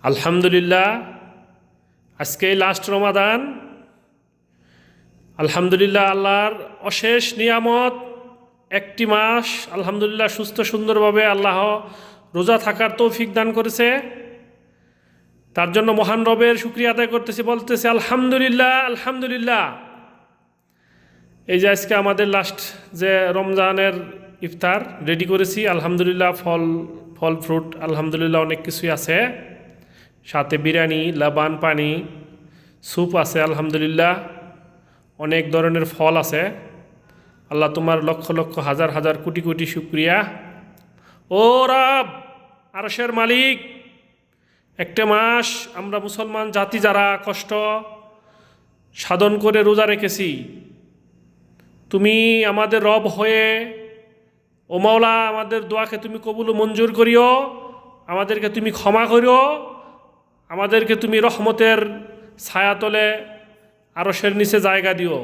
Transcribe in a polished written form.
আলহামদুলিল্লাহ, আজকে লাস্ট রমাদান। আলহামদুলিল্লাহ, আল্লাহর অশেষ নিয়ামত। একটি মাস আলহামদুলিল্লাহ সুস্থ সুন্দরভাবে আল্লাহ রোজা থাকার তৌফিক দান করেছে। তার জন্য মহান রবের শুকরিয়া আদায় করতেছি, বলতেছি আলহামদুলিল্লাহ আলহামদুলিল্লাহ। এই যে আজকে আমাদের লাস্ট যে রমজানের ইফতার রেডি করেছি, আলহামদুলিল্লাহ ফল ফ্রুট আলহামদুলিল্লাহ অনেক কিছুই আছে, সাথে বিরিয়ানি, লাবান পানি, স্যুপ আছে, আলহামদুলিল্লাহ অনেক ধরনের ফল আছে। আল্লাহ তোমার লক্ষ লক্ষ হাজার হাজার কোটি কোটি শুকরিয়া। ও রব, আরশের মালিক, একটা মাস আমরা মুসলমান জাতি যারা কষ্ট সাধন করে রোজা রেখেছি, তুমি আমাদের রব হয়ে ও মাওলা আমাদের দোয়াকে তুমি কবুল মঞ্জুর করিও, আমাদেরকে তুমি ক্ষমা করিও, আমাদেরকে তুমি রহমতের ছায়াতলে আরশের নিচে জায়গা দিও।